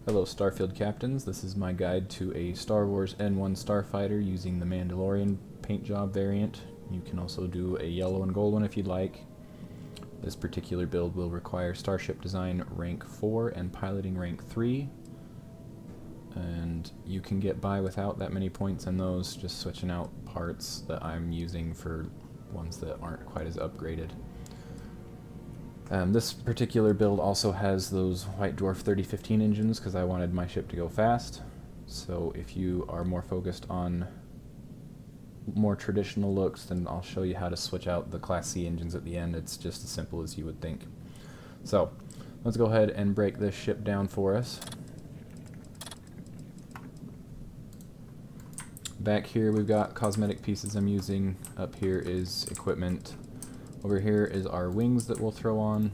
Hello Starfield Captains, this is my guide to a Star Wars N-1 Starfighter using the Mandalorian paint job variant. You can also do a yellow and gold one if you'd like. This particular build will require Starship Design Rank 4 and Piloting Rank 3. And you can get by without that many points in those, just switching out parts that I'm using for ones that aren't quite as upgraded. This particular build also has those White Dwarf 3015 engines because I wanted my ship to go fast. So if you are more focused on more traditional looks, then I'll show you how to switch out the Class C engines at the end. It's just as simple as you would think. So let's go ahead and break this ship down for us. Back here we've got cosmetic pieces I'm using. Up here is equipment. Over here is our wings that we'll throw on,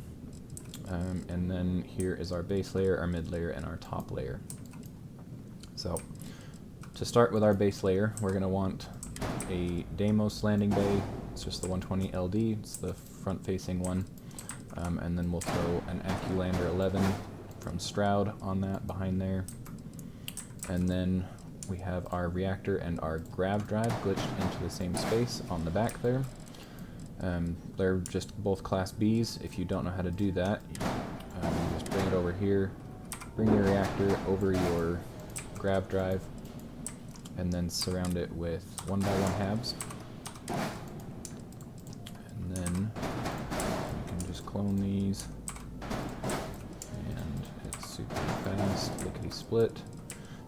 and then here is our base layer, our mid layer, and our top layer. So, to start with our base layer, we're going to want a Deimos landing bay. It's just the 120 LD, it's the front-facing one, and then we'll throw an AccuLander 11 from Stroud on that behind there. And then we have our reactor and our Grav drive glitched into the same space on the back there. They're just both Class Bs. If you don't know how to do that, you just bring it over here, bring your reactor over your Grav drive, and then surround it with 1x1 halves. And then you can just clone these, and it's super fast, lickety split.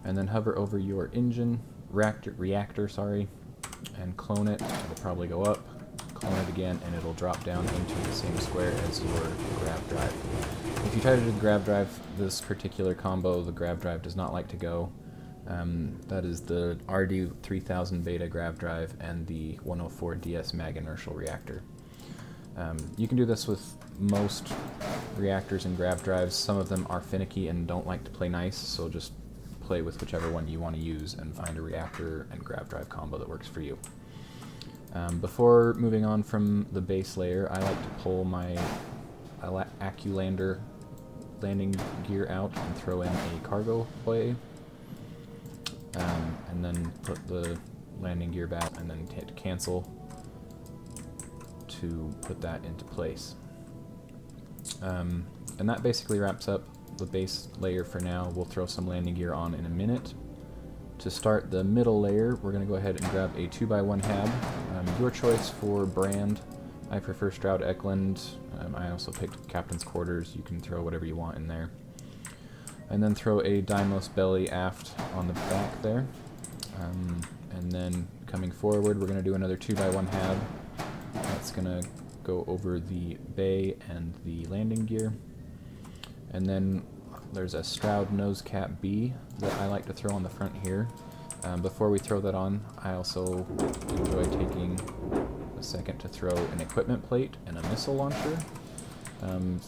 And then hover over your engine, reactor, sorry, and clone it. It'll probably go up. Clone it again, and it'll drop down into the same square as your Grav drive. If you try to do the Grav drive, this particular combo, the Grav drive does not like to go. That is the RD3000 beta Grav drive and the 104DS mag inertial reactor. You can do this with most reactors and Grav drives. Some of them are finicky and don't like to play nice, so just play with whichever one you want to use and find a reactor and Grav drive combo that works for you. Before moving on from the base layer, I like to pull my AccuLander landing gear out and throw in a cargo bay, and then put the landing gear back and then hit cancel to put that into place. And that basically wraps up the base layer for now. We'll throw some landing gear on in a minute. To start the middle layer, we're going to go ahead and grab a 2x1 hab. Your choice for brand. I prefer Stroud Eklund. I also picked Captain's Quarters. You can throw whatever you want in there. And then throw a Deimos belly aft on the back there. And then coming forward, we're going to do another 2x1 hab. That's going to go over the bay and the landing gear. And then there's a Stroud nose cap B that I like to throw on the front here. Before we throw that on, I also enjoy taking a second to throw an equipment plate and a missile launcher.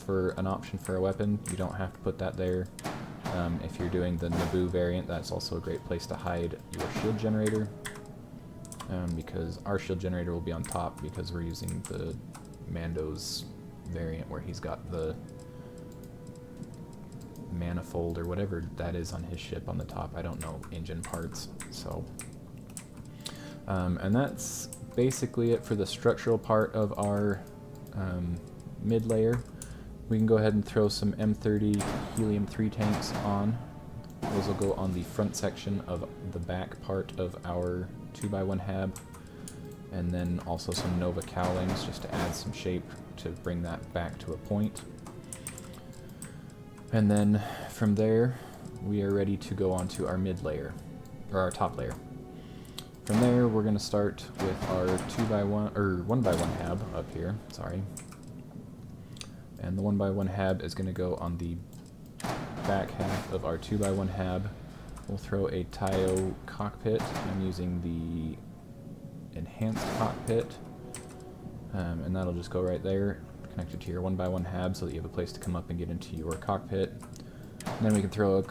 For an option for a weapon, you don't have to put that there. If you're doing the Naboo variant, that's also a great place to hide your shield generator, because our shield generator will be on top because we're using the Mando's variant where he's got the manifold or whatever that is on his ship on the top. I don't know engine parts. So and that's basically it for the structural part of our mid layer. We can go ahead and throw some M30 helium-3 tanks on. Those will go on the front section of the back part of our 2x1 hab, and then also some Nova cowlings just to add some shape to bring that back to a point. And then from there, we are ready to go on to our mid layer, or our top layer. From there, we're going to start with our 2x1, or 1x1 hab up here, sorry. And the 1x1 hab is going to go on the back half of our 2x1 hab. We'll throw a Taio cockpit. I'm using the enhanced cockpit, and that'll just go right there, connected to your 1x1 hab so that you have a place to come up and get into your cockpit. And then we can throw a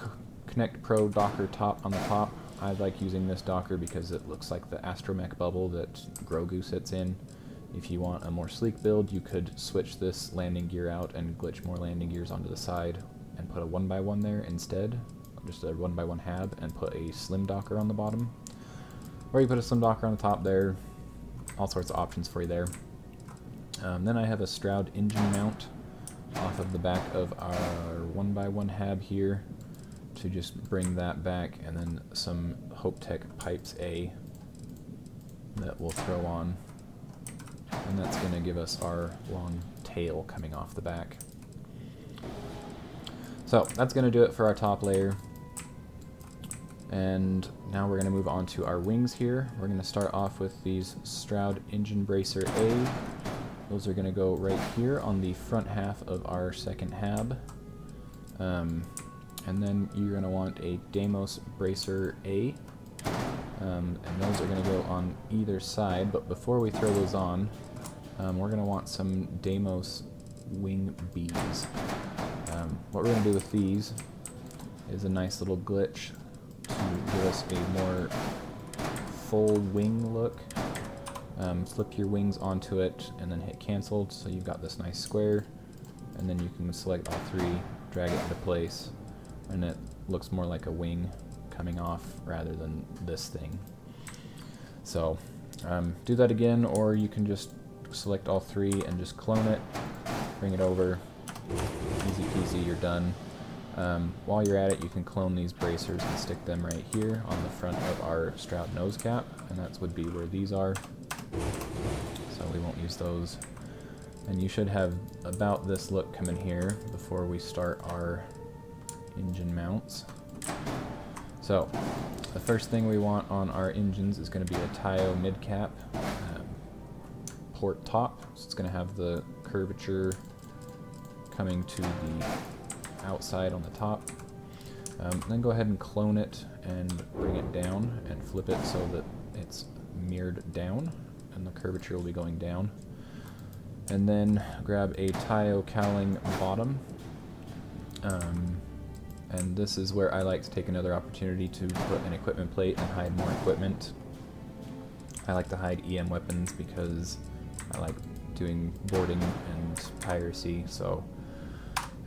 Connect Pro Docker top on the top. I like using this Docker because it looks like the astromech bubble that Grogu sits in. If you want a more sleek build, you could switch this landing gear out and glitch more landing gears onto the side and put a 1x1 there instead, just a 1x1 hab, and put a slim docker on the bottom. Or you put a slim docker on the top there. All sorts of options for you there. Then I have a Stroud engine mount off of the back of our 1x1 hab here to just bring that back, and then some HopeTech Pipes A that we'll throw on. And that's going to give us our long tail coming off the back. So that's going to do it for our top layer. And now we're going to move on to our wings here. We're going to start off with these Stroud Engine Bracer A. Those are going to go right here on the front half of our second hab. And then you're going to want a Deimos Bracer A. And those are going to go on either side, but before we throw those on, we're going to want some Deimos wing Bs. What we're going to do with these is a nice little glitch to give us a more full wing look. Flip your wings onto it and then hit cancel, so you've got this nice square, and then you can select all three, drag it into place, and it looks more like a wing coming off rather than this thing. So do that again, or you can just select all three and just clone it, bring it over, easy peasy, you're done. While you're at it, you can clone these bracers and stick them right here on the front of our Stroud nose cap, and that would be where these are, so we won't use those. And you should have about this look coming here before we start our engine mounts. So the first thing we want on our engines is going to be a Taio mid-cap port top, so it's going to have the curvature coming to the outside on the top. Then go ahead and clone it and bring it down and flip it so that it's mirrored down and the curvature will be going down. And then grab a Taio cowling bottom. And this is where I like to take another opportunity to put an equipment plate and hide more equipment. I like to hide EM weapons because I like doing boarding and piracy, so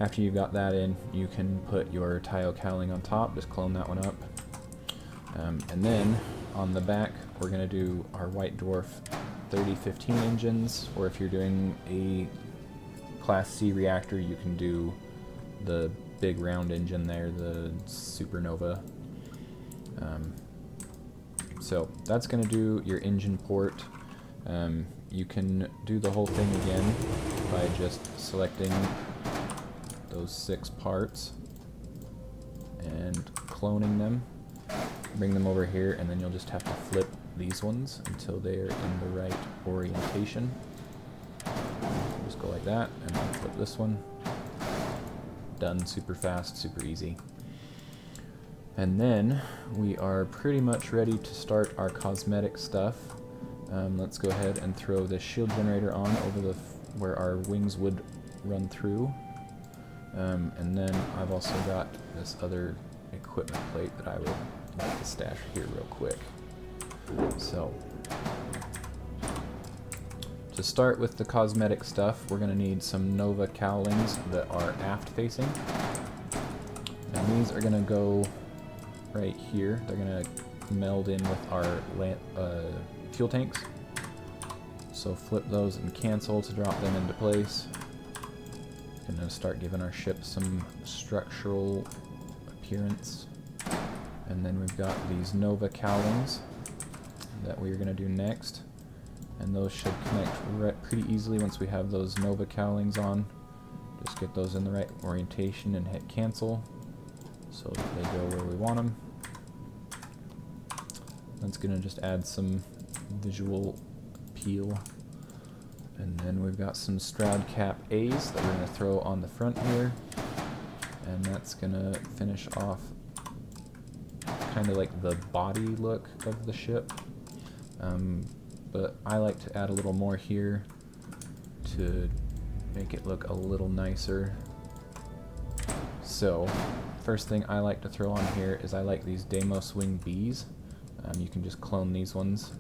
after you've got that in, you can put your Taio cowling on top, just clone that one up. And then on the back, we're going to do our White Dwarf 3015 engines, or if you're doing a Class C reactor, you can do the big round engine there, the Supernova. So that's going to do your engine port. You can do the whole thing again by just selecting those 6 parts and cloning them, bring them over here, and then you'll just have to flip these ones until they are in the right orientation. Just go like that, and then flip this one. Done. Super fast, super easy. And then we are pretty much ready to start our cosmetic stuff. Let's go ahead and throw the shield generator on over where our wings would run through. And then I've also got this other equipment plate that I would like to stash here real quick. So, to start with the cosmetic stuff, we're going to need some Nova cowlings that are aft facing. And these are going to go right here. They're going to meld in with our fuel tanks. So flip those and cancel to drop them into place. Going to start giving our ship some structural appearance. And then we've got these Nova cowlings that we're going to do next. And those should connect pretty easily once we have those Nova cowlings on. Just get those in the right orientation and hit cancel so that they go where we want them. That's going to just add some visual appeal. And then we've got some Stroud Cap A's that we're going to throw on the front here. And that's going to finish off kind of like the body look of the ship. But I like to add a little more here to make it look a little nicer. So, first thing I like to throw on here is I like these Deimos Wing Bs. You can just clone these ones,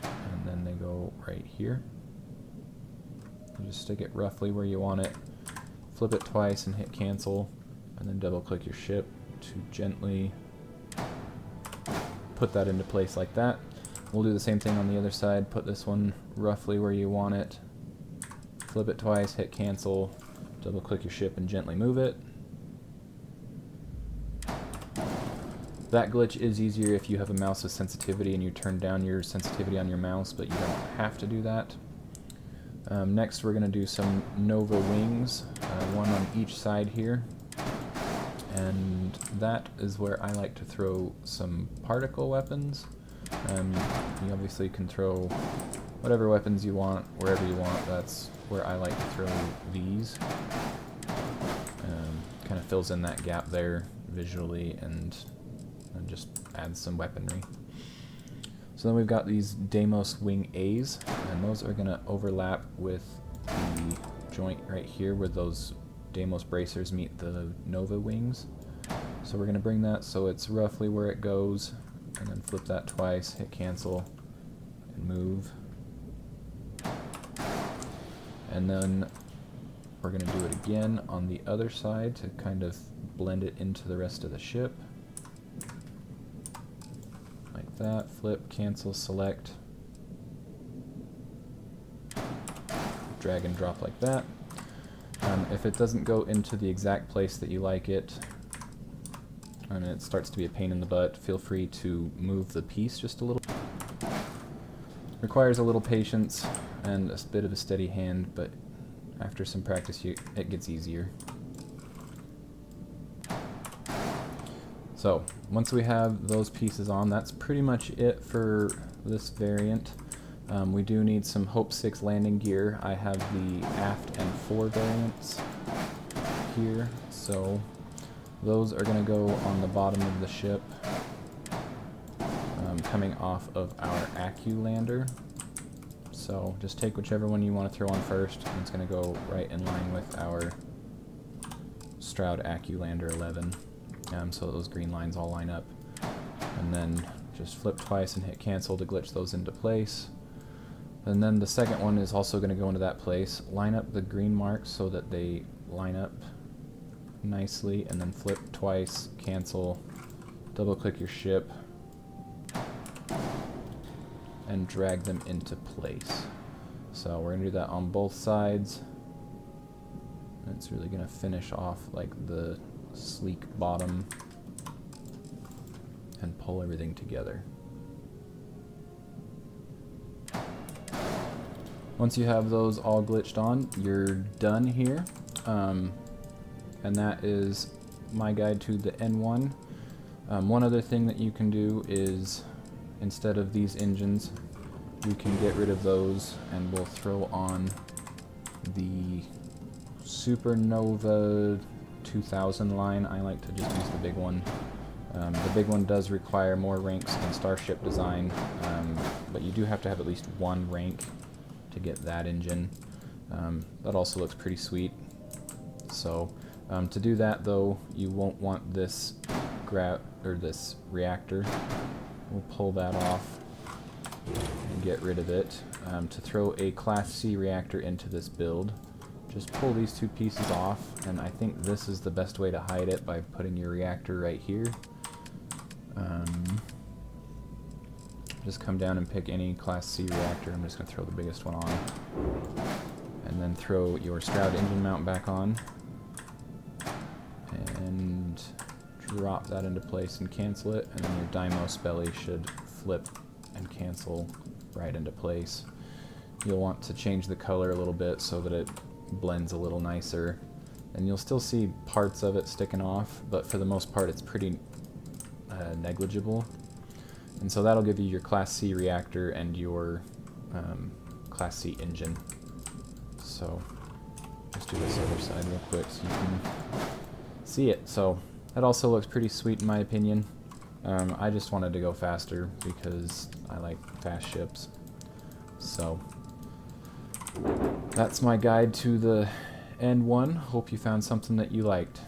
and then they go right here. You just stick it roughly where you want it, flip it twice and hit cancel, and then double click your ship, to gently put that into place like that. We'll do the same thing on the other side. Put this one roughly where you want it. Flip it twice, hit cancel, double click your ship and gently move it. That glitch is easier if you have a mouse with sensitivity and you turn down your sensitivity on your mouse, but you don't have to do that. Next we're going to do some Nova wings, one on each side here. And that is where I like to throw some particle weapons. You obviously can throw whatever weapons you want, wherever you want. That's where I like to throw these. Kind of fills in that gap there visually and just adds some weaponry. So then we've got these Deimos Wing A's, and those are going to overlap with the joint right here where those Deimos bracers meet the Nova wings. So we're going to bring that so it's roughly where it goes, and then flip that twice, hit cancel, and move. And then we're going to do it again on the other side to kind of blend it into the rest of the ship. Like that, flip, cancel, select, drag and drop like that. If it doesn't go into the exact place that you like it, and it starts to be a pain in the butt, feel free to move the piece just a little. Requires a little patience and a bit of a steady hand, but after some practice it gets easier. So once we have those pieces on, that's pretty much it for this variant. We do need some Hope 6 landing gear. I have the aft and fore variants here, so those are going to go on the bottom of the ship, coming off of our Accu lander. So just take whichever one you want to throw on first, and it's going to go right in line with our Stroud Accu lander 11. So those green lines all line up. And then just flip twice and hit cancel to glitch those into place. And then the second one is also going to go into that place. Line up the green marks so that they line up nicely, and then flip twice, cancel, double click your ship, and drag them into place. So we're going to do that on both sides. And it's really going to finish off like the sleek bottom and pull everything together. Once you have those all glitched on, you're done here. And that is my guide to the N-1. One other thing that you can do is, instead of these engines, you can get rid of those, and we'll throw on the Supernova 2000 line. I like to just use the big one. The big one does require more ranks than Starship Design, but you do have to have at least one rank to get that engine. That also looks pretty sweet. So to do that though, you won't want this this reactor. We'll pull that off and get rid of it. To throw a Class C reactor into this build, just pull these two pieces off, and I think this is the best way to hide it, by putting your reactor right here. Just come down and pick any Class C reactor. I'm just going to throw the biggest one on. And then throw your Stroud engine mount back on. And drop that into place and cancel it. And then your Deimos belly should flip and cancel right into place. You'll want to change the color a little bit so that it blends a little nicer. And you'll still see parts of it sticking off, but for the most part it's pretty negligible. And so that'll give you your Class C reactor and your Class C engine. So let's do this other side real quick so you can see it. So that also looks pretty sweet in my opinion. I just wanted to go faster because I like fast ships. So that's my guide to the N-1. Hope you found something that you liked.